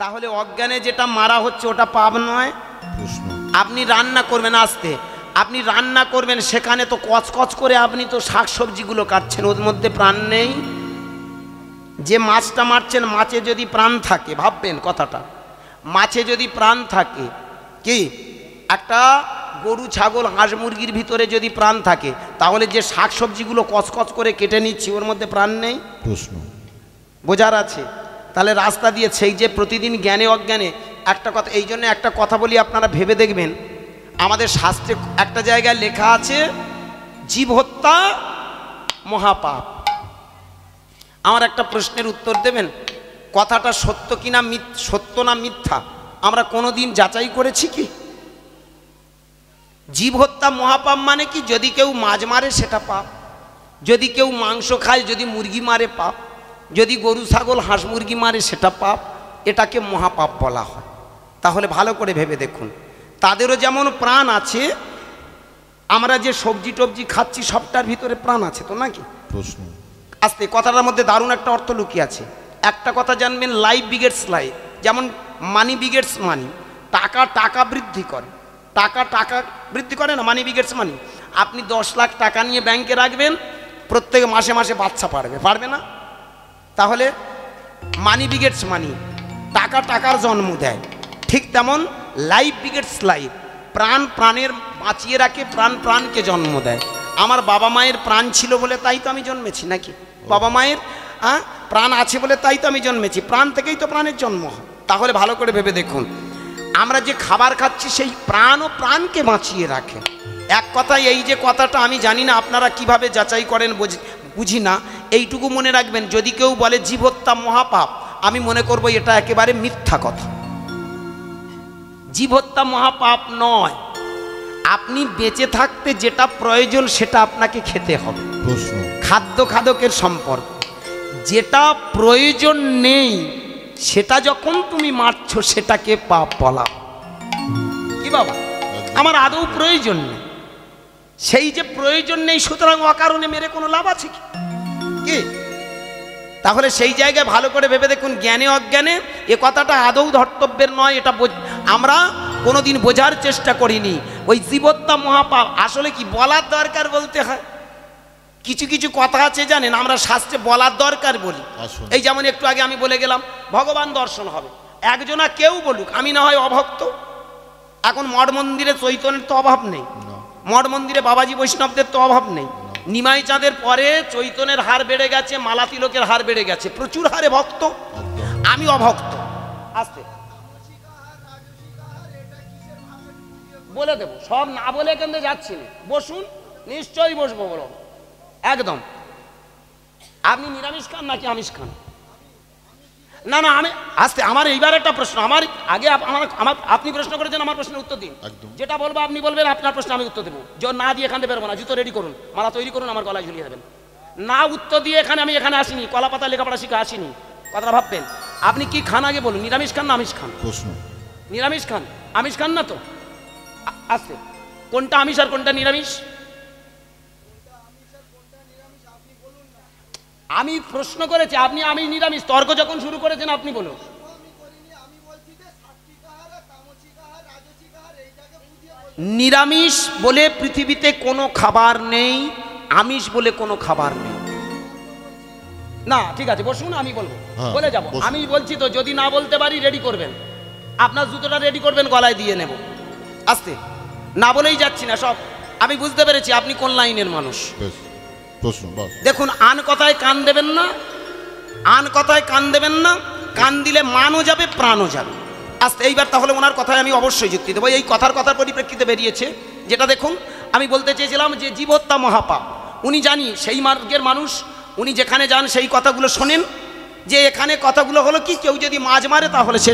তাহলে অজ্ঞানে যেটা মারা হচ্ছে ওটা পাপ নয়? আপনি রান্না করবেন, আসতে আপনি রান্না করবেন, সেখানে তো কচকচ করে আপনি তো শাক সবজিগুলো কাটছেন, ওর মধ্যে প্রাণ নেই। যে মাছটা মারছেন, মাছে যদি প্রাণ থাকে, ভাববেন কথাটা, মাছে যদি প্রাণ থাকে, কি একটা গরু ছাগল হাঁস মুরগির ভিতরে যদি প্রাণ থাকে, তাহলে যে শাক সবজিগুলো কচকচ করে কেটে নিচ্ছি ওর মধ্যে প্রাণ নেই? প্রশ্ন বোঝার আছে? তাহলে রাস্তা দিয়ে সেই যে প্রতিদিন জ্ঞানে অজ্ঞানে একটা কথা, এই জন্য একটা কথা বলি, আপনারা ভেবে দেখবেন, আমাদের শাস্ত্রে একটা জায়গায় লেখা আছে জীব হত্যা মহাপাপ। আমার একটা প্রশ্নের উত্তর দেবেন, কথাটা সত্য কিনা, সত্য না মিথ্যা আমরা কোনোদিন যাচাই করেছি কি? জীব হত্যা মহাপাপ মানে কি? যদি কেউ মাছ মারে সেটা পাপ, যদি কেউ মাংস খায়, যদি মুরগি মারে পাপ, যদি গরু ছাগল হাঁস মুরগি মারে সেটা পাপ, এটাকে মহাপাপ বলা হয়। তাহলে ভালো করে ভেবে দেখুন, তাদেরও যেমন প্রাণ আছে, আমরা যে সবজি টবজি খাচ্ছি সবটার ভিতরে প্রাণ আছে তো নাকি? প্রশ্ন আস্তে, কথাটার মধ্যে দারুণ একটা অর্থ লুকিয়ে আছে। একটা কথা জানবেন, লাইফ বিগেটস লাইফ, যেমন মানি বিগেটস মানি, টাকা টাকা বৃদ্ধি করে, টাকা টাকা বৃদ্ধি করে না, মানি বিগেটস মানি। আপনি 10 লাখ টাকা নিয়ে ব্যাংকে রাখবেন, প্রত্যেক মাসে মাসে বাচ্চা পারবে না? তাহলে মানি বিগেটস মানি, টাকা টাকার জন্ম দেয়। ঠিক তেমন লাইফ বিগেটস লাইফ, প্রাণ প্রাণের বাঁচিয়ে রাখে, প্রাণ প্রাণকে জন্ম দেয়। আমার বাবা মায়ের প্রাণ ছিল বলে তাই তো আমি জন্মেছি নাকি? বাবা মায়ের প্রাণ আছে বলে তাই তো আমি জন্মেছি, প্রাণ থেকেই তো প্রাণের জন্ম হয়। তাহলে ভালো করে ভেবে দেখুন, আমরা যে খাবার খাচ্ছি সেই প্রাণ ও প্রাণকে বাঁচিয়ে রাখে। এক কথায় এই যে কথাটা আমি জানি না আপনারা কিভাবে যাচাই করেন বুঝি না, এইটুকু মনে রাখবেন, যদি কেউ বলে জীব হত্যা মহাপাপ, আমি মনে করব এটা একেবারে মিথ্যা কথা। জীব হত্যা মহাপাপ নয়, আপনি বেঁচে থাকতে যেটা প্রয়োজন সেটা আপনাকে খেতে হবে। প্রশ্ন খাদ্য খাদকের সম্পর্ক, যেটা প্রয়োজন নেই সেটা যখন তুমি মারছো সেটাকে পাপ বলা। কি বাবা, আমার আদৌ প্রয়োজন নেই, সেই যে প্রয়োজন নেই, সুতরাং অকারণে মেরে কোনো লাভ আছে কি? তাহলে সেই জায়গায় ভালো করে ভেবে দেখুন, জ্ঞানে অজ্ঞানে এ কথাটা আদৌ ধর্তব্যের নয়, এটা আমরা কোনোদিন বোঝার চেষ্টা করিনি। ওই জীবত্তা মহাপাপ আসলে কি বলার দরকার বলতে হয়? কিছু কিছু কথা আছে জানেন, আমরা শাস্ত্রে বলার দরকার বলি। এই যেমন একটু আগে আমি বলে গেলাম ভগবান দর্শন হবে, একজনা কেউ বলুক, আমি না হয় অভক্ত। এখন মঠ মন্দিরে চৈতন্যের তো অভাব নেই, মঠ মন্দিরে বাবাজি বৈষ্ণবদের তো অভাব নেই। নিমাই চাঁদের পরে চৈতন্যের হার বেড়ে গেছে, মালা তিলকের হার বেড়ে গেছে, প্রচুর হারে ভক্ত। আমি অভক্ত, আসতে বলে দেবো, সব না বলে কেন যাচ্ছি না, বসুন, নিশ্চয়ই বসবো, বলো একদম। আপনি নিরামিষ খান নাকি আমিষ খান? না না, আমি আসতে, আমার এইবার একটা প্রশ্ন, আমার আগে আপনি প্রশ্ন করেছেন, আমার প্রশ্নের উত্তর দিন। যেটা বলবো আপনি বলবেন, আপনার প্রশ্ন আমি উত্তর দেবো। না দিয়ে এখানে বেরোবো না, জুতো রেডি করুন, মালা তৈরি করুন, আমার গলায় ঝুলিয়ে দেবেন। না উত্তর দিয়ে আমি এখানে আসিনি, কলা পাতা লেখাপড়া শিখে আসিনি, কথাটা ভাববেন। আপনি কি খান আগে বলুন, নিরামিষ খান না আমিষ খান? প্রশ্ন নিরামিষ খান, আমিষ খান না তো? আসতে, কোনটা আমিষ আর কোনটা নিরামিষ? আমি প্রশ্ন করেছি, আপনি আমি নিরামিষ, তর্ক যখন শুরু করেছেন আপনি বলুন। নিরামিষ বলে পৃথিবীতে কোনো খাবার নেই, আমিষ বলে কোনো খাবার নেই। না ঠিক আছে, বসুন, আমি বলবো, বলে যাব। আমি বলছি তো, যদি না বলতে পারি রেডি করবেন, আপনার জুতোটা রেডি করবেন, গলায় দিয়ে নেব। আস্তে, না বলেই যাচ্ছি না, সব আমি বুঝতে পেরেছি আপনি কোন লাইনের মানুষ। দেখুন, আন কথায় কান দেবেন না, আন কথায় কান দেবেন না, কান দিলে মানও যাবে প্রাণও যাবে। আস্তে, এইবার তাহলে ওনার কথায় আমি অবশ্যই যুক্তি দেবো। এই কথার পরিপ্রেক্ষিতে বেরিয়েছে যেটা, দেখুন আমি বলতে চেয়েছিলাম যে জীব হত্যা মহাপাপ, উনি জানি সেই মার্গের মানুষ, উনি যেখানে যান সেই কথাগুলো শোনেন, যে এখানে কথাগুলো হলো কি, কেউ যদি মাছ মারে তাহলে সে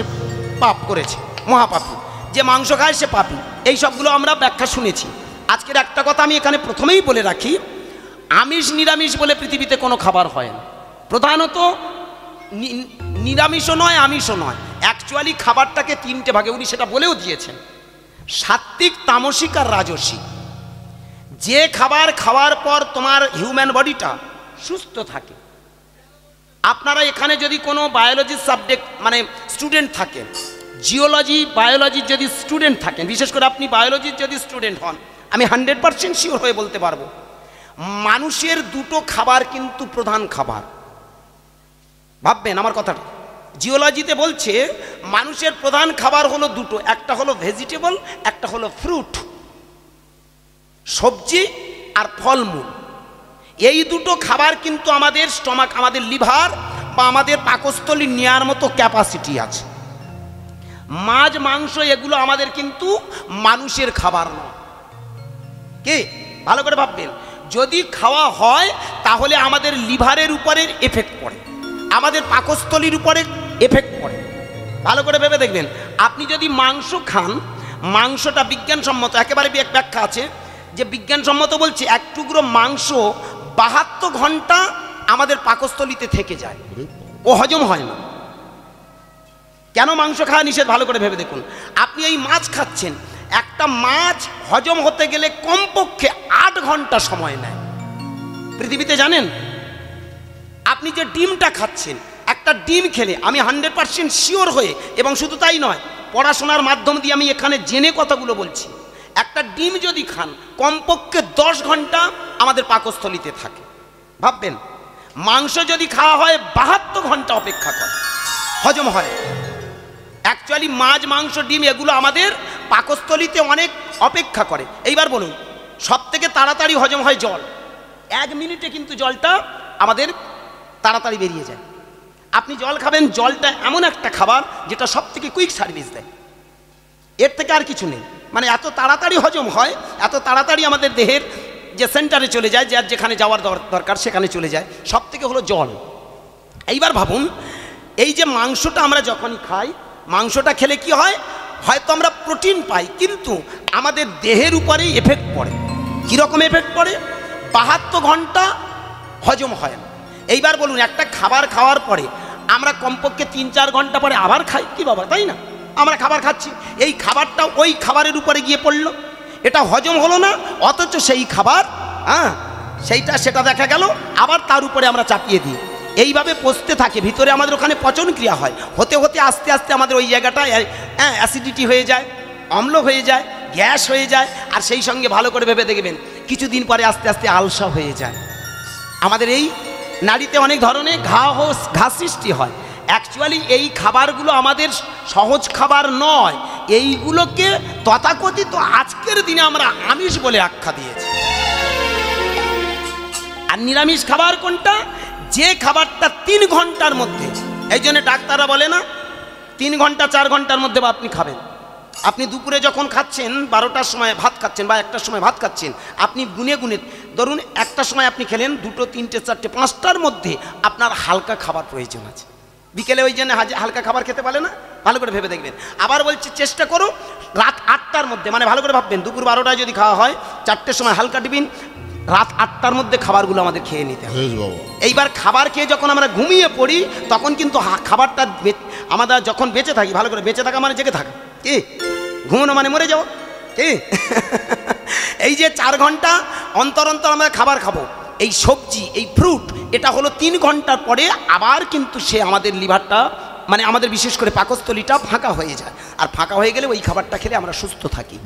পাপ করেছে, মহাপাপী, যে মাংস খায় সে পাপী, এই সবগুলো আমরা ব্যাখ্যা শুনেছি। আজকের একটা কথা আমি এখানে প্রথমেই বলে রাখি, আমিষ নিরামিষ বলে পৃথিবীতে কোনো খাবার হয় না, প্রধানত নিরামিষও নয় আমিষও নয়। অ্যাকচুয়ালি খাবারটাকে 3টে ভাগে, উনি সেটা বলেও দিয়েছেন, সাত্ত্বিক, তামসিক আর রাজসিক। যে খাবার খাওয়ার পর তোমার হিউম্যান বডিটা সুস্থ থাকে, আপনারা এখানে যদি কোনো বায়োলজির সাবজেক্ট মানে স্টুডেন্ট থাকেন, জিওলজি বায়োলজির যদি স্টুডেন্ট থাকেন, বিশেষ করে আপনি বায়োলজির যদি স্টুডেন্ট হন, আমি 100% শিওর হয়ে বলতে পারবো মানুষের দুটো খাবার কিন্তু প্রধান খাবার। ভাববেন আমার কথাটা, জিওলজিতে বলছে মানুষের প্রধান খাবার হলো দুটো, একটা হলো ভেজিটেবল, একটা হলো ফ্রুট, সবজি আর ফলমূল। এই দুটো খাবার কিন্তু আমাদের স্টমাক, আমাদের লিভার বা আমাদের পাকস্থলী নেওয়ার মতো ক্যাপাসিটি আছে। মাছ মাংস এগুলো আমাদের কিন্তু মানুষের খাবার নয়। কি ভালো করে ভাববেন, যদি খাওয়া হয় তাহলে আমাদের লিভারের উপরে এফেক্ট পড়ে, আমাদের পাকস্থলীর উপরে এফেক্ট পড়ে। ভালো করে ভেবে দেখবেন, আপনি যদি মাংস খান, মাংসটা বিজ্ঞানসম্মত একেবারে ব্যাখ্যা আছে যে বিজ্ঞানসম্মত বলছে এক টুকরো মাংস 72 ঘন্টা আমাদের পাকস্থলীতে থেকে যায়, ও হজম হয় না। কেন মাংস খাওয়া নিষেধ ভালো করে ভেবে দেখুন। আপনি এই মাছ খাচ্ছেন, একটা মাছ হজম হতে গেলে কমপক্ষে 8 ঘন্টা সময় নেয় পৃথিবীতে, জানেন? আপনি যে ডিমটা খাচ্ছেন, একটা ডিম খেলে আমি 100% শিওর হয়ে, এবং শুধু তাই নয়, পড়াশোনার মাধ্যম দিয়ে আমি এখানে জেনে কথাগুলো বলছি, একটা ডিম যদি খান কমপক্ষে 10 ঘন্টা আমাদের পাকস্থলীতে থাকে। ভাববেন, মাংস যদি খাওয়া হয় 72 ঘন্টা অপেক্ষা করে হজম হয়। অ্যাকচুয়ালি মাছ মাংস ডিম এগুলো আমাদের পাকস্থলীতে অনেক অপেক্ষা করে। এইবার বলুন, সব থেকে তাড়াতাড়ি হজম হয় জল। 1 মিনিটে কিন্তু জলটা আমাদের তাড়াতাড়ি বেরিয়ে যায়। আপনি জল খাবেন, জলটা এমন একটা খাবার যেটা সব থেকে কুইক সার্ভিস দেয়, এর থেকে আর কিছু নেই। মানে এত তাড়াতাড়ি হজম হয়, এত তাড়াতাড়ি আমাদের দেহের যে সেন্টারে চলে যায়, যার যেখানে যাওয়ার দরকার সেখানে চলে যায়, সব থেকে হলো জল। এইবার ভাবুন, এই যে মাংসটা আমরা যখনই খাই, মাংসটা খেলে কি হয়, হয়তো আমরা প্রোটিন পাই, কিন্তু আমাদের দেহের উপরেই এফেক্ট পড়ে। কীরকম এফেক্ট পড়ে? 72 ঘন্টা হজম হয় না। এইবার বলুন, একটা খাবার খাওয়ার পরে আমরা কমপক্ষে 3-4 ঘন্টা পরে আবার খাই, কি বাবা, তাই না? আমরা খাবার খাচ্ছি, এই খাবারটা ওই খাবারের উপরে গিয়ে পড়লো, এটা হজম হলো না, অথচ সেই খাবার সেটা দেখা গেল আবার তার উপরে আমরা চাপিয়ে দিই। এইভাবে পচতে থাকে, ভিতরে আমাদের ওখানে পচন ক্রিয়া হয়, হতে হতে আস্তে আস্তে আমাদের ওই জায়গাটা অ্যাসিডিটি হয়ে যায়, অম্ল হয়ে যায়, গ্যাস হয়ে যায়, আর সেই সঙ্গে ভালো করে ভেবে দেখবেন কিছুদিন পরে আস্তে আস্তে আলসা হয়ে যায়। আমাদের এই নাড়িতে অনেক ধরনের ঘা সৃষ্টি হয়। অ্যাকচুয়ালি এই খাবারগুলো আমাদের সহজ খাবার নয়, এইগুলোকে তথাকথিত আজকের দিনে আমরা আমিষ বলে আখ্যা দিয়েছি। আর নিরামিষ খাবার কোনটা? যে খাবারটা 3 ঘন্টার মধ্যে, এই জন্য ডাক্তাররা বলে না 3 ঘন্টা 4 ঘন্টার মধ্যে আপনি খাবেন। আপনি দুপুরে যখন খাচ্ছেন, 12টার সময় ভাত খাচ্ছেন বা 1টার সময় ভাত খাচ্ছেন, আপনি গুনে গুনে ধরুন 1টার সময় আপনি খেলেন, 2টো 3টে 4টে 5টার মধ্যে আপনার হালকা খাবার প্রয়োজন আছে। বিকেলে ওই জন্য হালকা খাবার খেতে পারে না, ভালো করে ভেবে দেখবেন। আবার বলছি, চেষ্টা করো রাত 8টার মধ্যে, মানে ভালো করে ভাববেন, দুপুর 12টায় যদি খাওয়া হয়, 4টের সময় হালকা টিফিন, রাত 8টার মধ্যে খাবারগুলো আমাদের খেয়ে নিতে হবে। এইবার খাবার খেয়ে যখন আমরা ঘুমিয়ে পড়ি, তখন কিন্তু খাবারটা আমরা যখন বেঁচে থাকি, ভালো করে বেঁচে থাকা মানে জেগে থাকা, কি ঘুমানো মানে মরে যাও, কি এই যে 4 ঘন্টা অন্তর অন্তর আমরা খাবার খাবো, এই সবজি, এই ফ্রুট, এটা হলো 3 ঘন্টার পরে আবার কিন্তু সে আমাদের লিভারটা, মানে আমাদের বিশেষ করে পাকস্থলীটা ফাঁকা হয়ে যায়, আর ফাঁকা হয়ে গেলে ওই খাবারটা খেলে আমরা সুস্থ থাকি।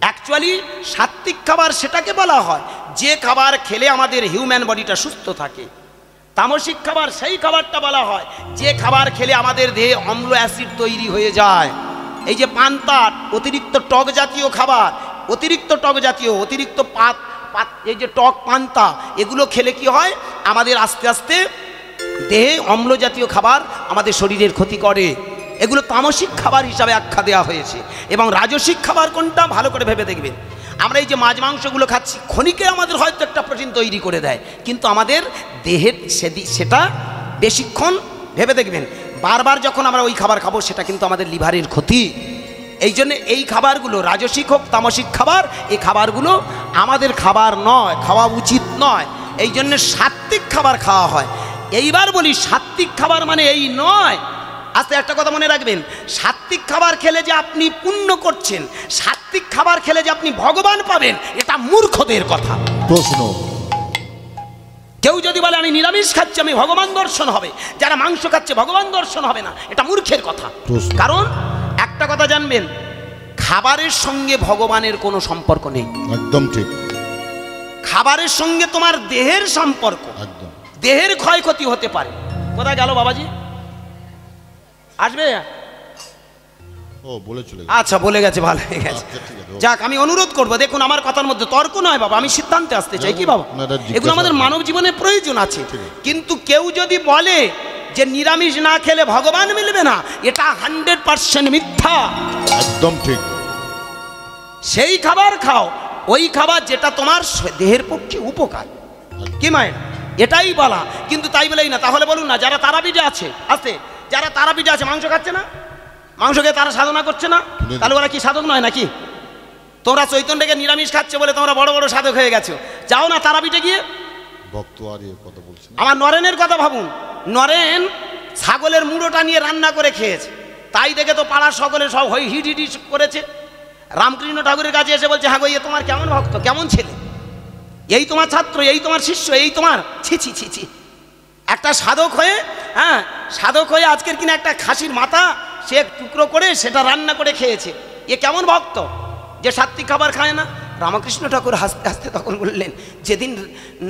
অ্যাকচুয়ালি সাত্বিক খাবার সেটাকে বলা হয় যে খাবার খেলে আমাদের হিউম্যান বডিটা সুস্থ থাকে। তামসিক খাবার সেই খাবারটা বলা হয় যে খাবার খেলে আমাদের দেহে অম্ল অ্যাসিড তৈরি হয়ে যায়। এই যে পান্তা, অতিরিক্ত টক জাতীয় খাবার, অতিরিক্ত টক জাতীয়, অতিরিক্ত এই যে টক পান্তা, এগুলো খেলে কি হয়, আমাদের আস্তে আস্তে দেহে অম্ল জাতীয় খাবার আমাদের শরীরের ক্ষতি করে। এগুলো তামসিক খাবার হিসাবে আখ্যা দেওয়া হয়েছে। এবং রাজসিক খাবার কোনটা, ভালো করে ভেবে দেখবেন। আমরা এই যে মাছ মাংসগুলো খাচ্ছি, ক্ষণিকে আমাদের হয়তো একটা প্রোটিন তৈরি করে দেয়, কিন্তু আমাদের দেহের সেটা বেশিক্ষণ, ভেবে দেখবেন, বারবার যখন আমরা ওই খাবার খাবো, সেটা কিন্তু আমাদের লিভারের ক্ষতি। এই জন্য এই খাবারগুলো, রাজসিক হোক তামসিক খাবার, এই খাবারগুলো আমাদের খাবার নয়, খাওয়া উচিত নয়। এই জন্য সাত্বিক খাবার খাওয়া হয়। এইবার বলি, সাত্বিক খাবার মানে এই নয়, আস্তে একটা কথা মনে রাখবেন, সাত্বিক খাবার খেলে যে আপনি পুণ্য করছেন, সাত্বিক খাবার খেলে যে আপনি ভগবান পাবেন, এটা মূর্খদের কথা। প্রশ্ন, কেউ যদি বলে আমি নিরামিষ খাচ্ছি আমি ভগবান দর্শন হবে, যারা মাংস খাচ্ছে ভগবান দর্শন হবে না, এটা মূর্খের কথা। কারণ একটা কথা জানবেন, খাবারের সঙ্গে ভগবানের কোনো সম্পর্ক নেই। একদম ঠিক। খাবারের সঙ্গে তোমার দেহের সম্পর্ক, একদম। দেহের ক্ষয়ক্ষতি হতে পারে। কোথায় গেল বাবাজি? আসবে? ও বলে চলে গেছে। আচ্ছা বলে গেছে, ভালো হয়ে গেছে। যাক, আমি অনুরোধ করবো, দেখুন আমার কথার মধ্যে তর্ক নয় বাবা, আমি সিদ্ধান্তে আসতে চাই। কি বাবা, এগুলো আমাদের মানব জীবনে প্রয়োজন আছে। কিন্তু কেউ যদি বলে যে নিরামিষ না খেলে ভগবান মিলবে না, এটা 100% মিথ্যা। একদম ঠিক। সেই খাবার খাও, ওই খাবার যেটা তোমার দেহের পক্ষে উপকার। কি মায়ের, এটাই বলা। কিন্তু তাই বলেই না, তাহলে বলুন না, যারা তারাপীঠে আছে, যারা তারাপীঠে আছে মাংস খাচ্ছে না, মাংস খেয়ে তারা সাধনা করছে না, তাহলে ওরা কি সাধক নয় নাকি? তোমরা চৈতন্যকে নিরামিষ খাচ্ছে বলে তোমরা বড় বড় সাধক হয়ে গেছো। যাও না তারাপীঠে গিয়ে। ভক্ত আর এর কথা বলছি না। আমার নরেনের কথা ভাবুন, নরেন ছাগলের মুড়োটা নিয়ে রান্না করে খেয়েছে, তাই দেখে তো পাড়ার সকলে সব হিট হিট করেছে। রামকৃষ্ণ ঠাকুরের কাছে এসে বলছে, হ্যাঁ গো, ইয়ে তোমার কেমন ভক্ত, কেমন ছেলে, এই তোমার ছাত্র, এই তোমার শিষ্য, এই তোমার ছি ছি ছি ছি। একটা সাধক হয়ে, হ্যাঁ সাধক হয়ে আজকের কিনা একটা খাসির মাথা সে টুকরো করে সেটা রান্না করে খেয়েছে, এ কেমন ভক্ত যে সাত্বিক খাবার খায় না? রামকৃষ্ণ ঠাকুর হাসতে হাসতে তখন বললেন, যেদিন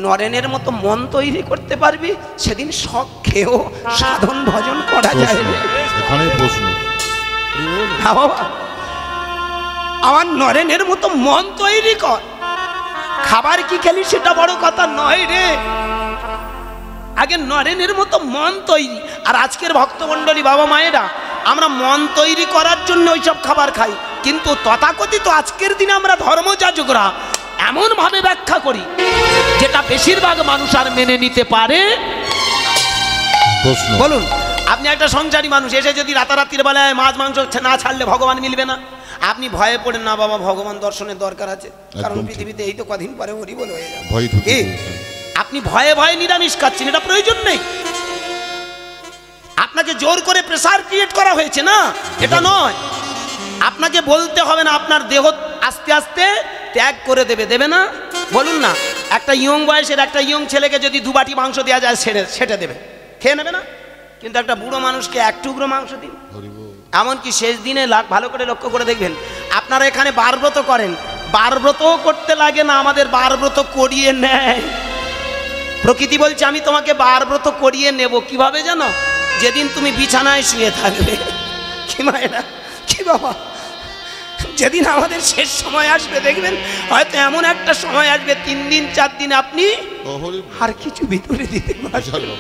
নরেনের মতো মন তৈরি করতে পারবি সেদিন শখ খেয়েও সাধন ভজন করা যায় না। এখানে প্রশ্ন, হ্যাঁ বাবা, আমার নরেনের মতো মন তৈরি কর, খাবার কি খেলি সেটা বড় কথা নয় রে, আগে নরেনের মতো মন তৈরি। আর আজকের ভক্তমণ্ডলী বাবা মায়েরা, আমরা মন তৈরি করার জন্য ওইসব খাবার খাই, কিন্তু তথাকথিত আজকের দিনে আমরা ধর্মযাজকরা এমন ভাবে ব্যাখ্যা করি যেটা বেশিরভাগ মানুষ আর মেনে নিতে পারে। বলুন, আপনি একটা সংসারী মানুষ এসে যদি রাতারাতির বেলায় মাছ মাংস না ছাড়লে ভগবান মিলবে না, আপনি ভয়ে পড়েন না বাবা, ভগবান দর্শনের দরকার আছে, কারণ পৃথিবীতে এই তো কদিন পরে হরি বল হয়ে যাবে। আপনি ভয়ে ভয়ে নিরামিষ খাচ্ছেন, এটা প্রয়োজন নেই। আপনাকে জোর করে প্রেসার ক্রিয়েট করা হয়েছে না, এটা নয়। আপনাকে বলতে হবে না, আপনার দেহ আস্তে আস্তে ত্যাগ করে দেবে, দেবে না? বলুন না, একটা ইয়ং বয়সের একটা ইয়ং ছেলেকে যদি 2 বাটি মাংস দেওয়া যায় সেটা দেবে, খেয়ে নেবে না? কিন্তু একটা বুড়ো মানুষকে 1 টুকরো মাংস দিন, এমনকি শেষ দিনে ভালো করে লক্ষ্য করে দেখবেন। আপনারা এখানে বারব্রত করেন, বারব্রতও করতে লাগে না, আমাদের বারব্রত করিয়ে নেয়। প্রকৃতি বলছে আমি তোমাকে বারব্রত করিয়ে নেব, কিভাবে জানো? যেদিন তুমি বিছানায় শুয়ে থাকবে। কি মায়েরা, কি বাবা, যেদিন আমাদের শেষ সময় আসবে দেখবেন, হয়তো এমন একটা সময় আসবে 3 দিন 4 দিন আপনি আর কিছু ভিতরে দিতে পারবেন।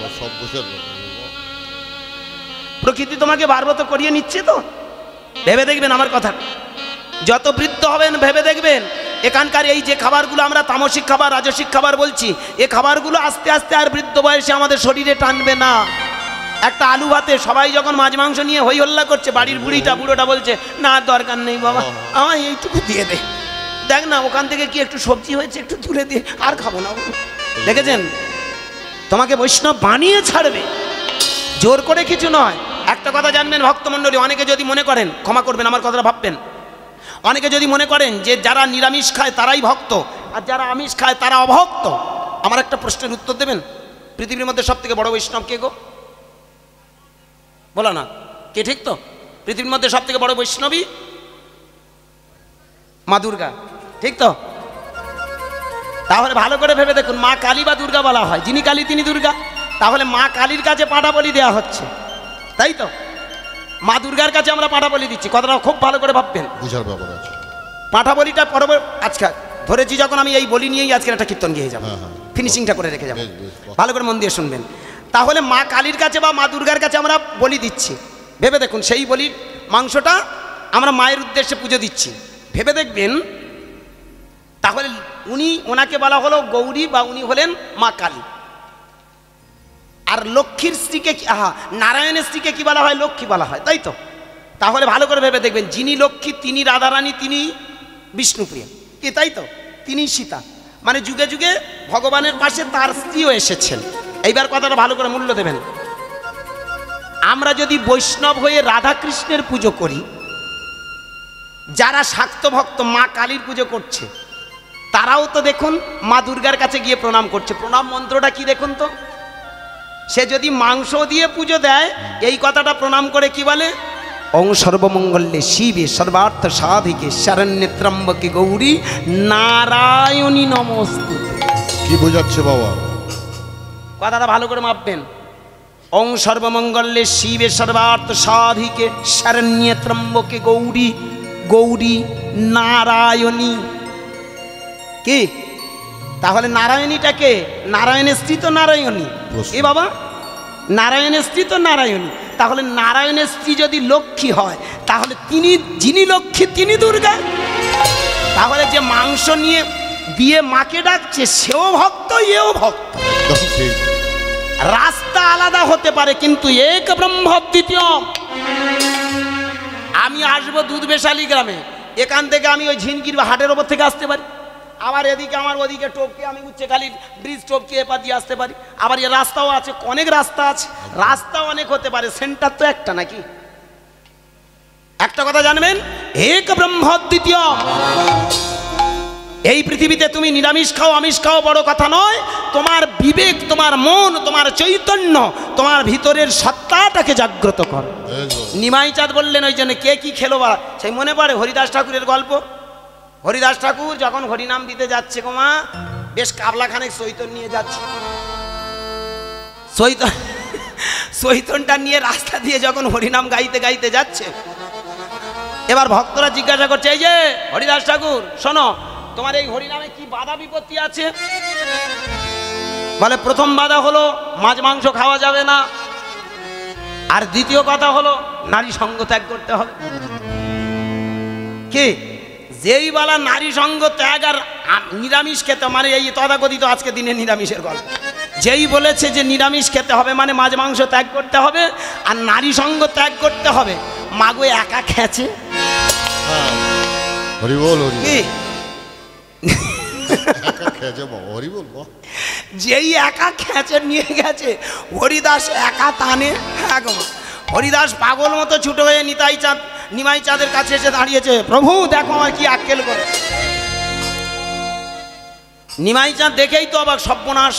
প্রকৃতি তোমাকে বারব্রত করিয়ে নিচ্ছে তো, ভেবে দেখবেন আমার কথা। যত বৃদ্ধ হবেন ভেবে দেখবেন, এখানকার এই যে খাবারগুলো আমরা তামসিক খাবার, রাজসিক খাবার বলছি, এই খাবারগুলো আস্তে আস্তে আর বৃদ্ধ বয়সে আমাদের শরীরে টানবে না। একটা আলু ভাতে সবাই যখন মাছ মাংস নিয়ে হই হল্লা করছে, বাড়ির বুড়োটা বলছে, না দরকার নেই বাবা, আমায় এইটুকু দিয়ে দে, দেখ না ওখান থেকে কি একটু সবজি হয়েছে একটু তুলে দিয়ে, আর খাবো না। দেখেছেন, তোমাকে বৈষ্ণব বানিয়ে ছাড়বে, জোর করে কিছু নয়। একটা কথা জানবেন ভক্তমণ্ডলী, অনেকে যদি মনে করেন, ক্ষমা করবেন আমার কথাটা ভাববেন, অনেকে যদি মনে করেন যে যারা নিরামিষ খায় তারাই ভক্ত আর যারা আমিষ খায় তারা অভক্ত, আমার একটা প্রশ্নের উত্তর দেবেন, পৃথিবীর মধ্যে সব থেকে বড় বৈষ্ণব কে গো? বলো না, কে? ঠিক তো, পৃথিবীর মধ্যে সব থেকে বড় বৈষ্ণবী মা দুর্গা, ঠিক তো? তাহলে ভালো করে ভেবে দেখুন, মা কালী বা দুর্গা বলা হয়, যিনি কালী তিনি দুর্গা, তাহলে মা কালীর কাছে পাঁঠা বলি দেওয়া হচ্ছে, তাই তো? মা দুর্গার কাছে আমরা পাঁঠা বলি দিচ্ছি, কথাটা খুব ভালো করে ভাববেন, বুঝার ব্যাপার আছে। পাঁঠা বলিটা পরবর্তী আজকে ধরেছি যখন, আমি এই বলি নিয়েই আজকে একটা কীর্তন গিয়ে যাবো, ফিনিশিংটা করে রেখে যাবো, ভালো করে মন দিয়ে শুনবেন। তাহলে মা কালীর কাছে বা মা দুর্গার কাছে আমরা বলি দিচ্ছি, ভেবে দেখুন, সেই বলির মাংসটা আমরা মায়ের উদ্দেশ্যে পুজো দিচ্ছি, ভেবে দেখবেন। তাহলে ওনাকে বলা হলো গৌরী বা উনি হলেন মা কালী। আর লক্ষ্মীর স্ত্রীকে, নারায়ণের স্ত্রীকে কি বলা হয়? লক্ষ্মী বলা হয়, তাই তো? তাহলে ভালো করে ভেবে দেখবেন, যিনি লক্ষ্মী তিনি রাধারানী, তিনি বিষ্ণুপ্রিয়া, কি তাই তো? তিনি সীতা, মানে যুগে যুগে ভগবানের পাশে তার স্ত্রীও এসেছেন। এইবার কথাটা ভালো করে মূল্য দেবেন। আমরা যদি বৈষ্ণব হয়ে রাধা কৃষ্ণের পুজো করি, যারা শাক্ত ভক্ত মা কালীর পুজো করছে, তারাও তো দেখুন মা দুর্গার কাছে গিয়ে প্রণাম করছে। প্রণাম মন্ত্রটা কি দেখুন তো, সে যদি মাংস দিয়ে পুজো দেয় এই কথাটা প্রণাম করে কি বলে, ওং সর্বমঙ্গলে শিবে সর্বার্থ সাধিকে শরণ্যে ত্রম্বকে গৌরী নারায়ণী নমস্তুতে। কি বোঝাচ্ছে বাবা? কথাটা ভালো করে মাপবেন। ওং সর্বমঙ্গলে শিবে সর্বার্থ সাধিকে শরণ্যে ত্রম্বকে গৌরী গৌরী নারায়ণী। কি তাহলে নারায়ণীটাকে নারায়ণের স্ত্রী তো নারায়ণী। এ বাবা, নারায়ণের স্ত্রী তো নারায়ণী। তাহলে নারায়ণের স্ত্রী যদি লক্ষ্মী হয় তাহলে তিনি যিনি লক্ষ্মী তিনি দুর্গা। তাহলে যে মাংস নিয়ে দিয়ে মাকে ডাকছে সেও ভক্ত এও ভক্ত। রাস্তা আলাদা হতে পারে কিন্তু এক ব্রহ্ম দ্বিতীয়। আমি আসবো দুধবেশালী গ্রামে, এখান থেকে আমি ওই ঝিনকির বা হাটের ওপর থেকে আসতে পারি, আবার এদিকে আমার ওদিকে টপকে আমি উচ্চখালির ব্রিজ টপকে এপার দিয়ে আসতে পারি। আবার এ রাস্তাও আছে, অনেক রাস্তা আছে, রাস্তা অনেক হতে পারে, সেন্টার তো একটা নাকি। একটা কথা জানবেন, এক ব্রহ্ম দ্বিতীয়। এই পৃথিবীতে তুমি নিরামিষ খাও আমিষ খাও বড় কথা নয়, তোমার বিবেক, তোমার মন, তোমার চৈতন্য, তোমার ভিতরের সত্তাটাকে জাগ্রত কর। নিমাই চাঁদ বললেন ওই জন্য কে কি খেলো বা, সেই মনে পড়ে হরিদাস ঠাকুরের গল্প। হরিদাস ঠাকুর যখন হরিনাম দিতে যাচ্ছে গো মা, বেশ কাবলাখানেক চৈতন নিয়ে যাচ্ছে। চৈতনটা নিয়ে রাস্তা দিয়ে যখন হরিনাম গাইতে গাইতে যাচ্ছে, এবার ভক্তরা জিজ্ঞাসা করছে, এই যে হরিদাস ঠাকুর শোনো, তোমার এই হরিনামে কি বাধা বিপত্তি আছে? বলে প্রথম বাধা হলো মাছ মাংস খাওয়া যাবে না, আর দ্বিতীয় কথা হলো নারী সঙ্গ ত্যাগ করতে হবে। কি যেই বলা নারী সঙ্গ ত্যাগ আর নিরামিষ খেতে, মানে এই তথাকথিত আজকে দিনে নিরামিষের গল্প, যেই বলেছে যে নিরামিষ খেতে হবে মানে মাছ মাংস ত্যাগ করতে হবে আর নারী সঙ্গ ত্যাগ করতে হবে, মাগো একা খেছে। কি যেই একা খেঁচে নিয়ে গেছে, হরিদাস একা টানে। হরিদাস পাগল মতো ছুটে হয়ে নিমাই চাঁদের কাছে এসে দাঁড়িয়েছে, প্রভু দেখো আমার কি আক্কেল করে। নিমাই চাঁদ দেখেই তো অবাক, সর্বনাশ,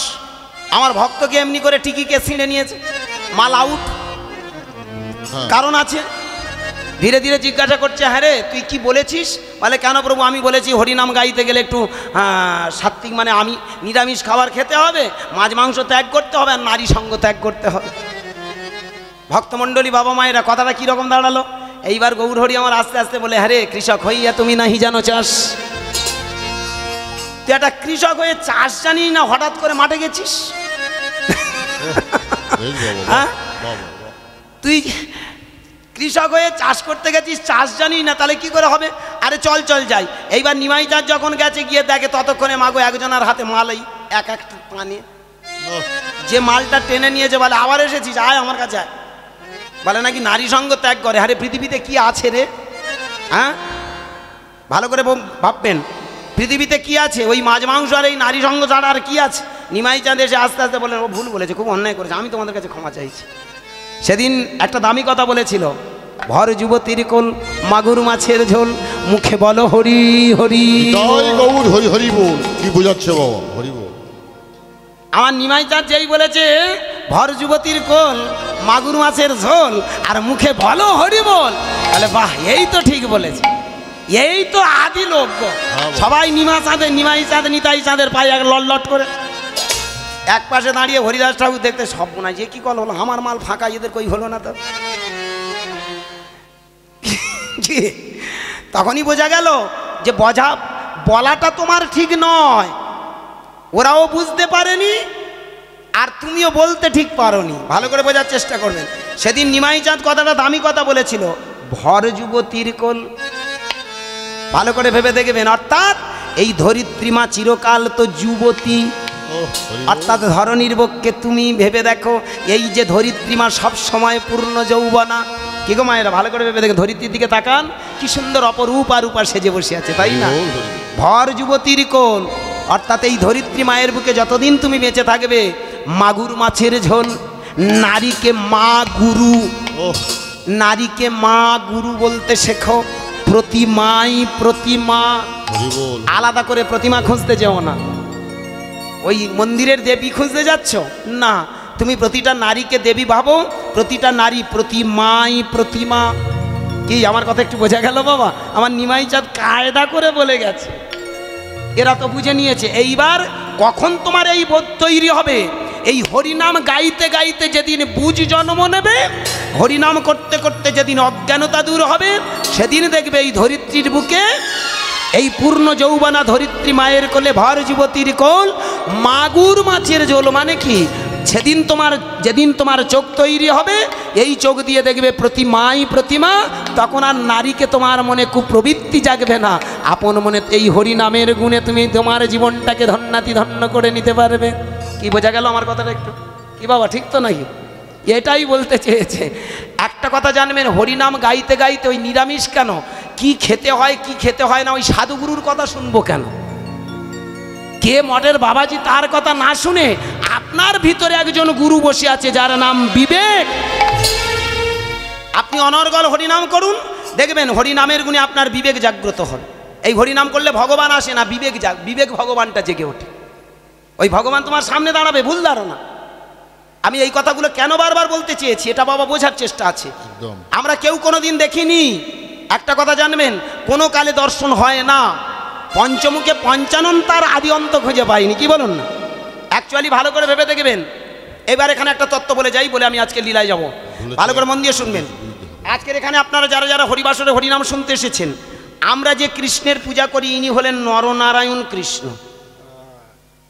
আমার ভক্তকে এমনি করে টিকিকে ছিঁড়ে নিয়েছে, মাল আউট। কারণ আছে। ধীরে ধীরে জিজ্ঞাসা করছে, হ্যাঁ রে তুই কি বলেছিস? বলে কেন প্রভু, আমি বলেছি হরিনাম গাইতে গেলে একটু সাত্বিক, মানে আমি নিরামিষ খাবার খেতে হবে, মাছ মাংস ত্যাগ করতে হবে আর নারী সঙ্গ ত্যাগ করতে হবে। ভক্তমণ্ডলী বাবা মায়েরা কথাটা কীরকম দাঁড়ালো? এইবার গৌর হরি আমার আস্তে আস্তে বলে, হ্যাঁ রে কৃষক হইয়া তুমি নাহি জানো চাষ। তুই একটা কৃষক হয়ে চাষ জানি না, হঠাৎ করে মাঠে গেছিস? হ্যাঁ, তুই কৃষক হয়ে চাষ করতে গেছিস, চাষ জানি না, তাহলে কি করে হবে? আরে চল চল যাই। এইবার নিমাই চাঁদ যখন গেছে, গিয়ে দেখে ততক্ষণে মাগো একজনের হাতে মাল এই এক একটা টানে, যে মালটা টেনে নিয়েছে। বলে আবার এসেছিস, আয় আমার কাছে আয়। বলে নাকি নারী সঙ্গ ত্যাগ করে। আরে পৃথিবীতে কি আছে রে? হ্যাঁ, ভালো করে ভাববেন, পৃথিবীতে কি আছে? ওই মাছ মাংস আর এই নারী সঙ্গ ছাড়া আর কি আছে? নিমাই চাঁদ এসে আস্তে আস্তে বলেন, ও ভুল বলেছে, খুব অন্যায় করেছে, আমি তোমাদের কাছে ক্ষমা চাইছি। সেদিন একটা দামি কথা বলেছিল, ভর যুবতীর কোল মাগুর মাছের ঝোল, মুখে বলো হরি হরি গৌর হরি হরি বল। কি বোঝাচ্ছে বাবা? হরি বল। আমার নিমাই চাঁদ যেই বলেছে ভর যুবতীর কোল মাগুর মাছের ঝোল আর মুখে বলো হরি বল, তাহলে বাহ, এই তো ঠিক বলেছে, এই তো আদি লোক। সবাই নিমাই চাঁদ নিতাই চাঁদের পায়ে এক লট করে এক পাশে দাঁড়িয়ে হরিদাস ঠাকুর দেখতে সব মনে যে কি কল হলো, আমার মাল ফাঁকা, এদের কই হলো না তো। তখনই বোঝা গেল যে বলাটা তোমার ঠিক নয়, ওরাও বুঝতে পারেনি আর তুমিও বলতে ঠিক পারোনি। ভালো করে বোঝার চেষ্টা করবেন। সেদিন নিমাই চাঁদ কথাটা দামি কথা বলেছিল, ভর যুবতীর কোল। ভালো করে ভেবে দেখবেন, অর্থাৎ এই ধরিত্রীমা চিরকাল তো যুবতী, অর্থাৎ ধরণীর বক্ষে তুমি ভেবে দেখো, এই যে ধরিত্রীমা সব সময় পূর্ণ যৌবনা। কি গো মায়েরা, ভালো করে ভেবে দেখো, ধরিত্রীর দিকে তাকান, কি সুন্দর অপরূপ আর রূপা সেজে বসে আছে, তাই না? ভর যুবতীর কোল, অর্থাৎ এই ধরিত্রী মায়ের বুকে যতদিন তুমি বেঁচে থাকবে, মাগুর মাছের ঝোল। নারীকে মা গুরু, নারীকে মা গুরু বলতে শেখো, প্রতিমাই প্রতিমা। হরি বল। আলাদা করে প্রতিমা খুঁজতে যেও না, ওই মন্দিরের দেবী খুঁজতে যাচ্ছ না, তুমি প্রতিটা নারীকে দেবী ভাবো, প্রতিটা নারী প্রতিমাই প্রতিমা। কি আমার কথা একটু বোঝা গেল বাবা? আমার নিমাই চাঁদ কায়দা করে বলে গেছে, এরা তো বুঝে নিয়েছে। এইবার কখন তোমার এই বোধ তৈরি হবে? এই হরিনাম গাইতে গাইতে যেদিন বুঝ জন্ম নেবে, হরিনাম করতে করতে যেদিন অজ্ঞানতা দূর হবে, সেদিন দেখবে এই ধরিত্রীর বুকে এই পূর্ণ যৌবনা ধরিত্রী মায়ের কোলে ভর যুবতীর কোল মাগুর মাছের ঝোল। মানে কি? যেদিন তোমার চোখ তৈরি হবে, এই চোখ দিয়ে দেখবে প্রতিমাই প্রতিমা, তখন আর নারীকে তোমার মনে কুপ্রবৃত্তি জাগবে না। আপন মনে এই হরিনামের গুণে তুমি তোমার জীবনটাকে ধন্যাতি ধন্য করে নিতে পারবে। কি বোঝা গেল আমার কথাটা একটু? কি বাবা, ঠিক তো নাকি? এটাই বলতে চেয়েছে। একটা কথা জানবেন, হরিনাম গাইতে গাইতে ওই নিরামিষ কেন, কি খেতে হয় কি খেতে হয় না, ওই সাধুগুরুর কথা শুনবো কেন? কে মঠের বাবাজি তার কথা না শুনে আপনার ভিতরে একজন গুরু বসে আছে যার নাম বিবেক। আপনি অনর্গল হরিনাম করুন, দেখবেন হরিনামের গুণে আপনার বিবেক জাগ্রত হবে। এই হরিনাম করলে ভগবান আসে না, বিবেক ভগবানটা জেগে ওঠে। ওই ভগবান তোমার সামনে দাঁড়াবে, ভুল ধারণা। আমি এই কথাগুলো কেন বারবার বলতে চেয়েছি, এটা বাবা বোঝার চেষ্টা আছে। আমরা কেউ কোনোদিন দেখিনি। একটা কথা জানবেন, কোনো কালে দর্শন হয় না, পঞ্চমুখে পঞ্চানন তার আদি অন্ত খুঁজে পাইনি। কি বলুন না? অ্যাকচুয়ালি ভালো করে ভেবে দেখবেন। এবার এখানে একটা তত্ত্ব বলে যাই, বলে আমি আজকে লীলায় যাব, ভালো করে মন দিয়ে শুনবেন। আজকের এখানে আপনারা যারা যারা হরিবাসরে হরিনাম শুনতে এসেছেন, আমরা যে কৃষ্ণের পূজা করি, ইনি হলেন নরনারায়ণ কৃষ্ণ।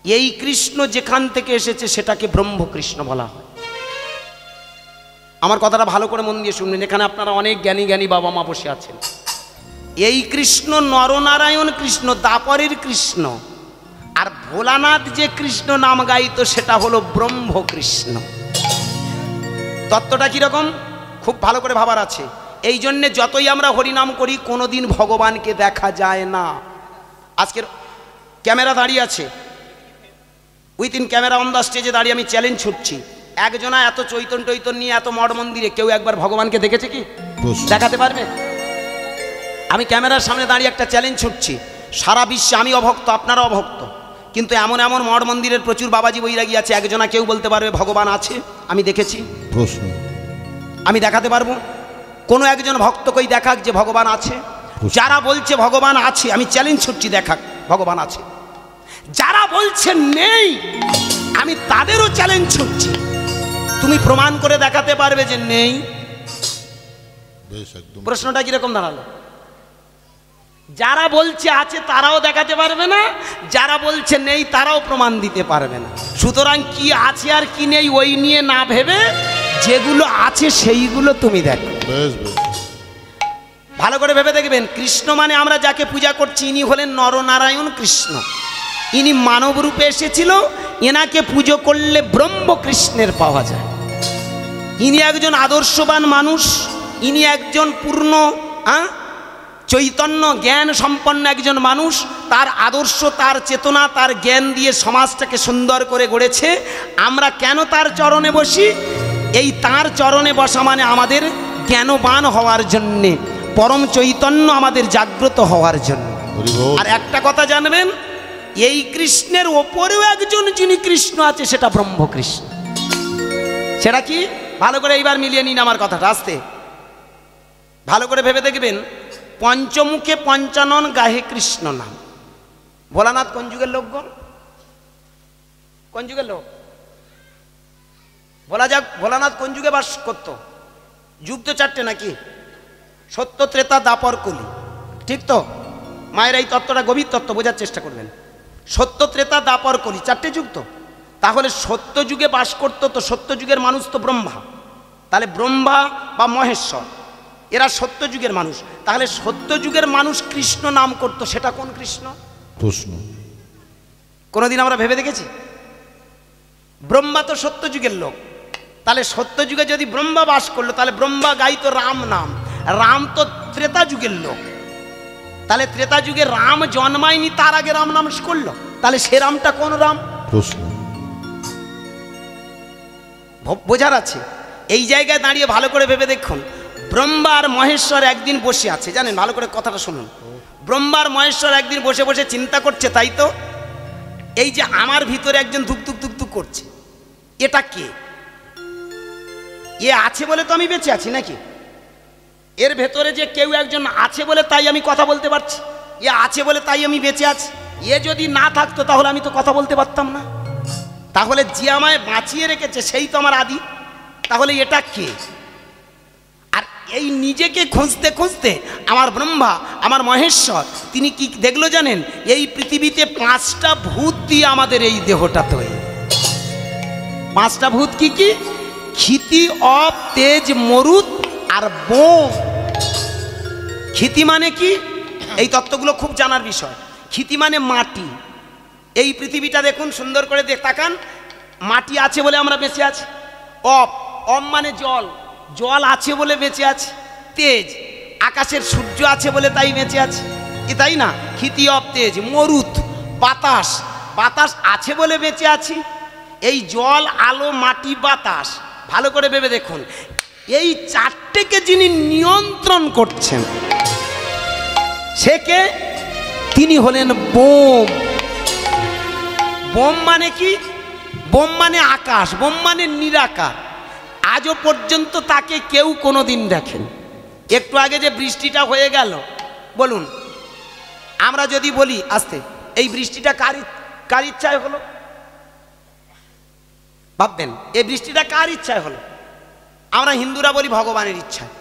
এই কৃষ্ণ যেখান থেকে এসেছে সেটাকে ব্রহ্মকৃষ্ণ বলা হয়। আমার কথাটা ভালো করে মন দিয়ে শুনবেন, এখানে আপনারা অনেক জ্ঞানী জ্ঞানী বাবা মা বসে আছেন। এই কৃষ্ণ নরনারায়ণ কৃষ্ণ, দাপরের কৃষ্ণ। আর ভোলানাথ যে কৃষ্ণ নাম গাইত সেটা হলো ব্রহ্মকৃষ্ণ। তত্ত্বটা কিরকম খুব ভালো করে ভাবার আছে। এই জন্যে যতই আমরা হরিনাম করি কোনোদিন ভগবানকে দেখা যায় না। আজকের ক্যামেরা দাঁড়িয়ে আছে, উইথিন ক্যামেরা অন দ্য স্টেজে দাঁড়িয়ে আমি চ্যালেঞ্জ ছুটছি, একজনা এত চৈতন্য নিয়ে এত মঠ মন্দিরে কেউ একবার ভগবানকে দেখেছে কি? দেখাতে পারবে? আমি ক্যামেরার সামনে দাঁড়িয়ে একটা চ্যালেঞ্জ ছুটছি, সারা বিশ্বে আমি অভক্ত, আপনারা অভক্ত, কিন্তু এমন এমন মঠ মন্দিরের প্রচুর বাবাজি বৈরাগী আছে, একজনা কেউ বলতে পারবে ভগবান আছে আমি দেখেছি? প্রশ্ন আমি দেখাতে পারবো? কোনো একজন ভক্ত কই দেখাক যে ভগবান আছে। যারা বলছে ভগবান আছে, আমি চ্যালেঞ্জ ছুটছি, দেখাক ভগবান আছে। যারা বলছে নেই, আমি তাদেরও চ্যালেঞ্জ ছুটছি, তুমি প্রমাণ করে দেখাতে পারবে যে নেই? প্রশ্নটা কিরকম দাঁড়ালো? যারা বলছে আছে তারাও দেখাতে পারবে না, যারা বলছে নেই তারাও প্রমাণ দিতে পারবে না। সুতরাং কি আছে আর কি নেই ওই নিয়ে না ভেবে যেগুলো আছে সেইগুলো তুমি দেখো। ভালো করে ভেবে দেখবেন, কৃষ্ণ মানে আমরা যাকে পূজা করছি ইনি হলেন নরনারায়ণ কৃষ্ণ। ইনি মানব রূপে এসেছিল, এনাকে পুজো করলে ব্রহ্ম কৃষ্ণের পাওয়া যায়। ইনি একজন আদর্শবান মানুষ, ইনি একজন পূর্ণ চৈতন্য জ্ঞান সম্পন্ন একজন মানুষ। তার আদর্শ, তার চেতনা, তার জ্ঞান দিয়ে সমাজটাকে সুন্দর করে গড়েছে। আমরা কেন তার চরণে বসি? এই তার চরণে বসা মানে আমাদের জ্ঞানবান হওয়ার জন্যে, পরম চৈতন্য আমাদের জাগ্রত হওয়ার জন্য। আর একটা কথা জানবেন, এই কৃষ্ণের ওপরেও একজন যিনি কৃষ্ণ আছে সেটা ব্রহ্মকৃষ্ণ। সেটা কি? ভালো করে এইবার মিলিয়ে নিন আমার কথাটা, আসতে ভালো করে ভেবে দেখবেন। পঞ্চমুখে পঞ্চানন গাহে কৃষ্ণ নাম। ভোলানাথ কোন যুগের লোক গো? কোন যুগের লোক? বলা যাক, ভোলানাথ কোন যুগে বাস করত? যুগ তো চারটে নাকি? সত্য, ত্রেতা, দাপর, কলি, ঠিক তো? মায়ের এই তত্ত্বটা গভীর তত্ত্ব, বোঝার চেষ্টা করবেন। সত্য, ত্রেতা, দাপর, কলি, চারটে যুগ তো। তাহলে সত্য যুগে বাস করতো, তো সত্য যুগের মানুষ তো ব্রহ্মা, তাহলে ব্রহ্মা বা মহেশ্বর এরা সত্য যুগের মানুষ। তাহলে সত্য যুগের মানুষ কৃষ্ণ নাম করতো, সেটা কোন কৃষ্ণ? প্রশ্ন কোনোদিন আমরা ভেবে দেখেছি? ব্রহ্মা তো সত্য যুগের লোক, তাহলে সত্য যুগে যদি ব্রহ্মা বাস করলো, তাহলে ব্রহ্মা গাইতো রাম নাম। রাম তো ত্রেতা যুগের লোক, তাহলে ত্রেতা যুগে রাম জন্মায়নি, তার আগে রাম নাম করলো, তাহলে সে রামটা কোন রাম? প্রশ্ন বোঝার আছে। এই জায়গায় দাঁড়িয়ে ভালো করে ভেবে দেখুন, ব্রহ্মা আর মহেশ্বর একদিন বসে আছে, জানেন, ভালো করে কথাটা শুনুন। ব্রহ্মা আর মহেশ্বর একদিন বসে বসে চিন্তা করছে, তাই তো, এই যে আমার ভিতরে একজন ধুক ধুক ধুক ধুক করছে, এটা কে? এ আছে বলে তো আমি বেঁচে আছি নাকি? এর ভেতরে যে কেউ একজন আছে বলে তাই আমি কথা বলতে পারছি, এ আছে বলে তাই আমি বেঁচে আছি। এ যদি না থাকতো তাহলে আমি তো কথা বলতে পারতাম না। তাহলে যে আমায় বাঁচিয়ে রেখেছে সেই তো আমার আদি। তাহলে এটা কে? আর এই নিজেকে খুঁজতে খুঁজতে আমার ব্রহ্মা, আমার মহেশ্বর, তিনি কি দেখলো জানেন? এই পৃথিবীতে 5টা ভূত দিয়ে আমাদের এই দেহটা তৈরি। 5টা ভূত কি কি? ক্ষিতি, অপ, তেজ, মরুত আর বোম। ক্ষিতি মানে কি? এই তত্ত্বগুলো খুব জানার বিষয়। ক্ষিতি মানে মাটি। এই পৃথিবীটা দেখুন, সুন্দর করে তাকান, মাটি আছে বলে আমরা বেঁচে আছি। অপ, অম মানে জল, জল আছে বলে বেঁচে আছে। তেজ, আকাশের সূর্য আছে বলে তাই বেঁচে আছে, কি তাই না? ক্ষিতি, অপ, তেজ। মরুত, বাতাস, বাতাস আছে বলে বেঁচে আছি। এই জল, আলো, মাটি, বাতাস, ভালো করে ভেবে দেখুন, এই 4টেকে যিনি নিয়ন্ত্রণ করছেন সে কে? তিনি হলেন বোম। বোম মানে কি? বোম মানে আকাশ, বোম মানে নিরাকার। আজও পর্যন্ত তাকে কেউ কোনোদিন দেখেন। একটু আগে যে বৃষ্টিটা হয়ে গেল, বলুন, আমরা যদি বলি আস্তে, এই বৃষ্টিটা কার ইচ্ছায় হলো? ভাববেন, এই বৃষ্টিটা কার ইচ্ছায় হলো? আমরা হিন্দুরা বলি ভগবানের ইচ্ছায়,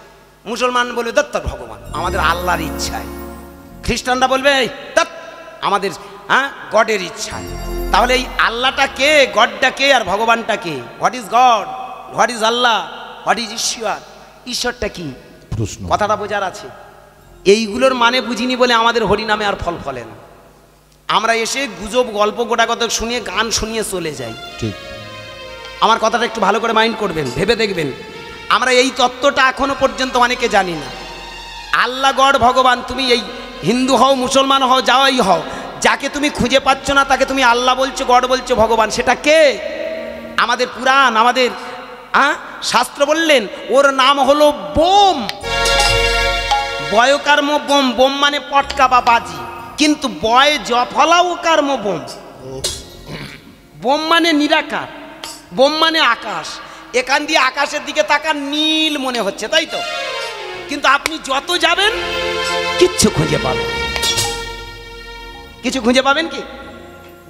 মুসলমান বলবে দত্তর ভগবান, আমাদের আল্লাহর ইচ্ছায়। খ্রিস্টানরা বলবে আমাদের গডের ইচ্ছায়। তাহলে এই আল্লাহটা কে, গডটা কে, আর ভগবানটা কে? What is God, what is Allah, what is Ishwar? ঈশ্বরটা কি? প্রশ্ন। কথাটা বোঝার আছে। এইগুলোর মানে বুঝিনি বলে আমাদের হরিনামে আর ফল ফলে না। আমরা এসে গুজব, গল্প, গোটাকত শুনিয়ে, গান শুনিয়ে চলে যাই। ঠিক। আমার কথাটা একটু ভালো করে মাইন্ড করবেন, ভেবে দেখবেন। আমরা এই তত্ত্বটা এখনো পর্যন্ত অনেকে জানি না। আল্লাহ, গড, ভগবান, তুমি এই হিন্দু হও, মুসলমান হও, যাওয়াই হও, যাকে তুমি খুঁজে পাচ্ছ না তাকে তুমি আল্লাহ বলছো, গড বলছো, ভগবান, সেটা কে? আমাদের পুরাণ, আমাদের শাস্ত্র বললেন ওর নাম হলো বোম। বয়কার্ম বোম, বোম মানে পটকা বা বাজি, কিন্তু বয় জফলাও কর্ম বোম। বোম মানে নিরাকার, বোম মানে আকাশ। এখান দিয়ে আকাশের দিকে তাকান, নীল মনে হচ্ছে, তাই তো, কিন্তু আপনি যত যাবেন কিচ্ছু খুঁজে পাবেন, কিছু খুঁজে পাবেন কি?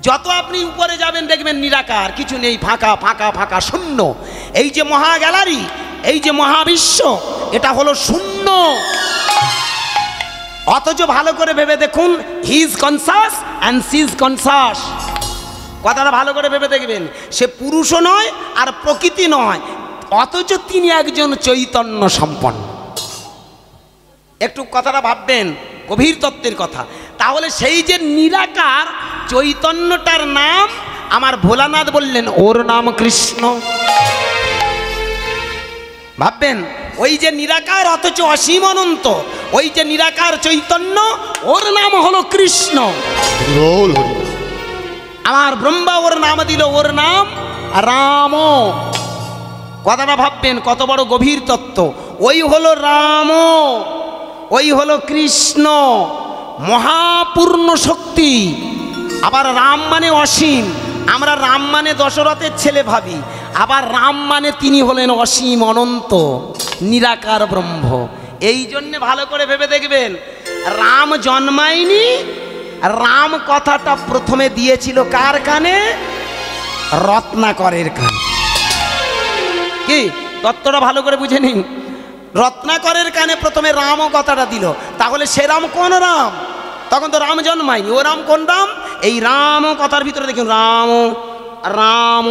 যত আপনি উপরে যাবেন দেখবেন নিরাকার, কিছু নেই, ফাঁকা ফাঁকা ফাঁকা, শূন্য। এই যে মহা গ্যালারি, এই যে মহাবিশ্ব, এটা হলো শূন্য। অথচ ভালো করে ভেবে দেখুন, he is conscious and she is conscious. কথাটা ভালো করে ভেবে দেখবেন, সে পুরুষও নয় আর প্রকৃতি নয়, অথচ তিনি একজন চৈতন্য সম্পন্ন। একটু কথাটা ভাববেন, গভীর তত্ত্বের কথা। তাহলে সেই যে নিরাকার চৈতন্যটার নাম আমার ভোলানাথ বললেন ওর নাম কৃষ্ণ। ভাববেন, ওই যে নিরাকার অথচ অসীম অনন্ত, ওই যে নিরাকার চৈতন্য, ওর নাম হলো কৃষ্ণ। আমার ব্রহ্মা ওর নাম দিল, ওর নাম রাম। কথাটা ভাববেন, কত বড় গভীর তত্ত্ব। ওই হলো রাম, ওই হলো কৃষ্ণ, মহাপূর্ণ শক্তি। আবার রাম মানে অসীম, আমরা রাম মানে দশরথের ছেলে ভাবি, আবার রাম মানে তিনি হলেন অসীম অনন্ত নিরাকার ব্রহ্ম। এই জন্যে ভালো করে ভেবে দেখবেন, রাম জন্মায়নি, রাম কথাটা প্রথমে দিয়েছিল কার কানে? রত্নাকরের কানে। কি তত্ত্বটা ভালো করে বুঝে নিন, রত্নাকরের কানে প্রথমে রাম কথাটা দিল। তাহলে সে রাম কোন রাম? তখন তো রাম জন্মায়নি। ও রাম কোন রাম? এই রাম কথার ভিতরে দেখুন, রাম রাম।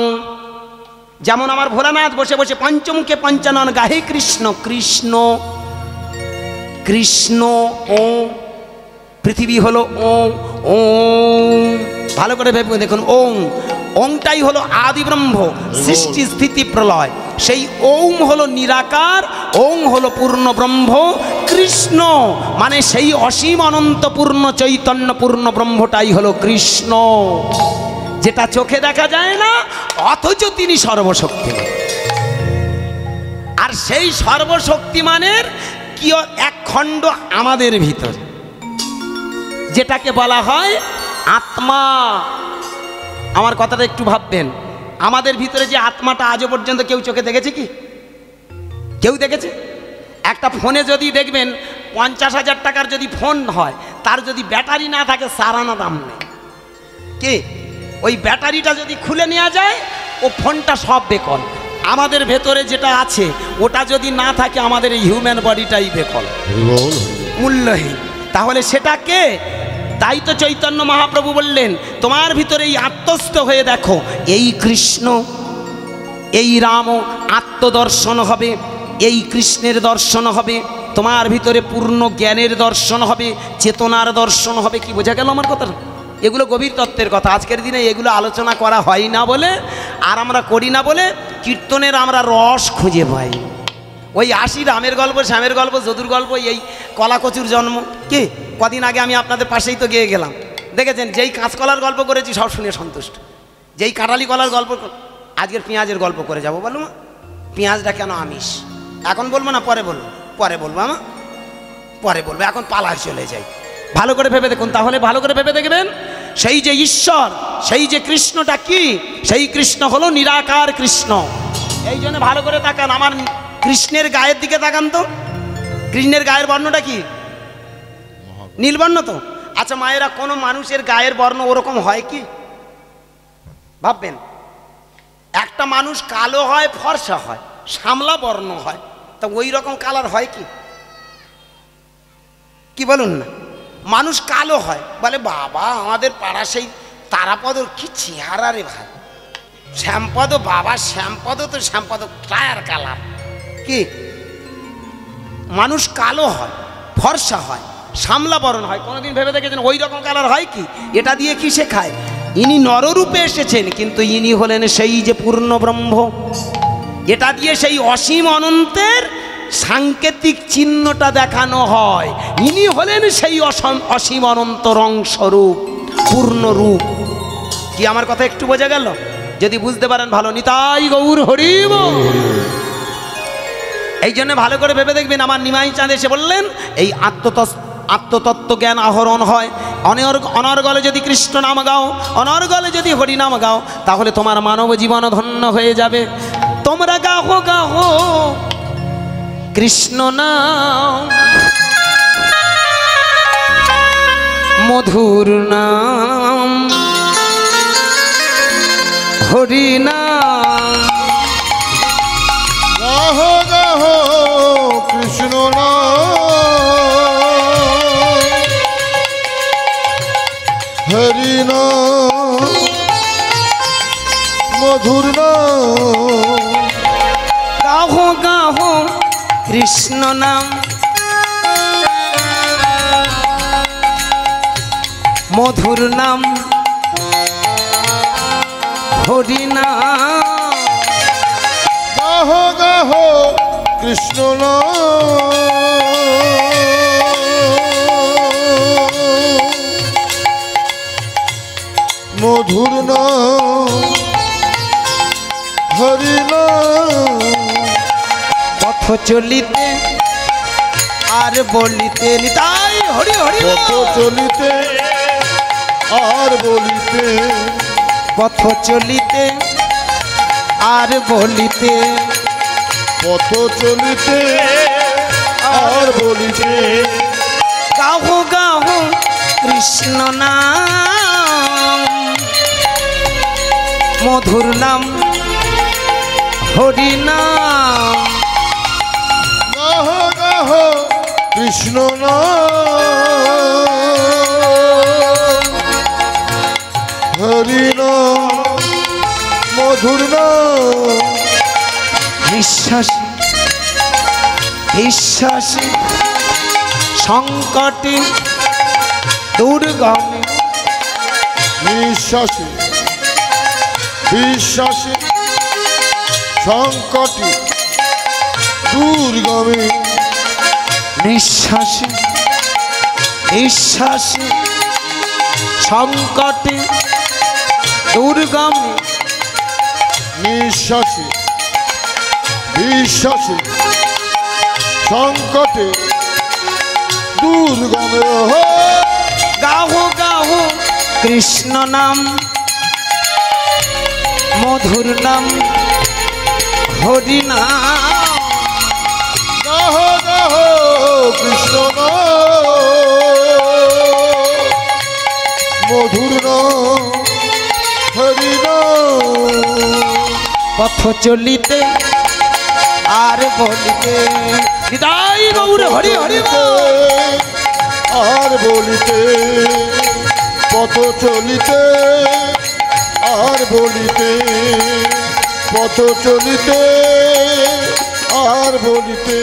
যেমন আমার ভোলানাথ বসে বসে পঞ্চমুখে পঞ্চানন গাহে কৃষ্ণ কৃষ্ণ কৃষ্ণ। ও পৃথিবী হলো ওম, ওম। ভালো করে ভেবে দেখুন, ওম, ওমটাই হলো আদি ব্রহ্ম, সৃষ্টি স্থিতি প্রলয়। সেই ওম হলো নিরাকার, ওম হলো পূর্ণ ব্রহ্ম। কৃষ্ণ মানে সেই অসীম অনন্ত পূর্ণ চৈতন্য পূর্ণ ব্রহ্মটাই হলো কৃষ্ণ, যেটা চোখে দেখা যায় না অথচ তিনি সর্বশক্তিমান। আর আর সেই সর্বশক্তিমানের কি এক খণ্ড আমাদের ভিতর, যেটাকে বলা হয় আত্মা। আমার কথাটা একটু ভাববেন, আমাদের ভিতরে যে আত্মাটা আজও পর্যন্ত কেউ চোখে দেখেছে কি? কেউ দেখেছে? একটা ফোনে যদি দেখবেন 50,000 টাকার যদি ফোন হয়, তার যদি ব্যাটারি না থাকে সারানা দাম নেই। কি ওই ব্যাটারিটা যদি খুলে নেওয়া যায়, ও ফোনটা সব বেকল। আমাদের ভেতরে যেটা আছে ওটা যদি না থাকে, আমাদের এই হিউম্যান বডিটাই বেকল, মূল্যহীন। তাহলে সেটা কে? তাই তো চৈতন্য মহাপ্রভু বললেন, তোমার ভিতরে এই আত্মস্থ হয়ে দেখো, এই কৃষ্ণ এই রাম আত্মদর্শন হবে, এই কৃষ্ণের দর্শন হবে, তোমার ভিতরে পূর্ণ জ্ঞানের দর্শন হবে, চেতনার দর্শন হবে। কি বোঝা গেল আমার কথা? এগুলো গভীর তত্ত্বের কথা। আজকের দিনে এগুলো আলোচনা করা হয় না বলে, আর আমরা করি না বলে কীর্তনের আমরা রস খুঁজে পাই। ওই আসি রামের গল্প, শ্যামের গল্প, যদুর গল্প, এই কলাকচুর জন্ম। কি কদিন আগে আমি আপনাদের পাশেই তো গিয়ে গেলাম, দেখেছেন যেই কাঁচকলার গল্প করেছি সব শুনে সন্তুষ্ট, যেই কাঁঠালি কলার গল্প। আজকের পেঁয়াজের গল্প করে যাবো, বলুন পেঁয়াজটা কেন আমিষ? এখন বলবো না পরে বলবো? পরে বলবো আমা, পরে বলবো, এখন পালায় চলে যাই। ভালো করে ভেবে দেখুন, তাহলে ভালো করে ভেবে দেখবেন, সেই যে ঈশ্বর, সেই যে কৃষ্ণটা কি? সেই কৃষ্ণ হলো নিরাকার কৃষ্ণ। এই জন্য ভালো করে তাকান, আমার কৃষ্ণের গায়ের দিকে তাকান তো। কৃষ্ণের গায়ের বর্ণটা কি? নীলবর্ণ তো। আচ্ছা মায়েরা, কোনো মানুষের গায়ের বর্ণ ওরকম হয় কি? ভাববেন, একটা মানুষ কালো হয়, ফর্সা হয়, শ্যামলা বর্ণ হয়, তা ওই রকম কালার হয় কি? কি বলুন না? মানুষ কালো হয়, বলে বাবা আমাদের পাড়া সেই তারাপদর কি চেহারা রে ভাই, শ্যামপদ, বাবা শ্যামপদ তো শ্যামপদ টায়ার কালার। কি মানুষ কালো হয়, ফর্সা হয়, শ্যামলা বরণ হয়, কোনোদিন ভেবে দেখেছেন ওই রকম কালার হয় কি? এটা দিয়ে কি শেখায়? ইনি নররূপে এসেছেন, কিন্তু ইনি হলেন সেই যে পূর্ণ ব্রহ্ম। এটা দিয়ে সেই অসীম অনন্তের সাংকেতিক চিহ্নটা দেখানো হয়। ইনি হলেন সেই অসীম অনন্ত রং স্বরূপ, পূর্ণ রূপ। কি আমার কথা একটু বোঝা গেল? যদি বুঝতে পারেন ভালো। নিতাই গৌর হরি বল। এই জন্য ভালো করে ভেবে দেখবেন, আমার নিমাই চাঁদ এসে বললেন, এই আত্মতত্ত্ব জ্ঞান আহরণ হয় অনর্গলে যদি কৃষ্ণ নাম গাও, অনর্গলে যদি হরি নাম গাও, তাহলে তোমার মানব জীবন ধন্য হয়ে যাবে। তোমরা গাহো গাহো কৃষ্ণ নাম, মধুর নাম, হরি নাম। গাহো গাহো কৃষ্ণ নাম, হরি নাম, মধুর নাম। গাহো গাহো কৃষ্ণ নাম, মধুর নাম, হরি নাম। গাহো গাহো কৃষ্ণ নাম, মধুর নাম, হরি নাম। পথ চলিতে আর বলিতে, নিতাই হরি হরি। পথ চলিতে আর বলিতে, পথ চলিতে আর বলিতে, পথ চলিতে আর বলিতে। গাহো গাহো কৃষ্ণ নাম, মধুর নাম, হরি নাম। গাহো গাহো কৃষ্ণ নাম, হরি নাম, মধুর নাম। বিশ্বাসী বিশ্বাসী সংকটে দুর্গমে, বিশ্বাসী বিশ্বাসী সংকটে দুর্গমে, নিঃশ্বাসে বিশ্বাসে সংকটে দুর্গমে, নিঃশ্বাসী বিশ্বাসে সংকটে দুর্গমে গাহো গাহো কৃষ্ণ নাম মধুর নাম হরি নাম গাহো গাহো কৃষ্ণ মধুর নাম হরি নাম পথ চলিতে আর বলিতে হৃদয় গৌর হরি হরি আর বলিতে পথ চলিতে আর বলিতে পথ চলিতে আর বলিতে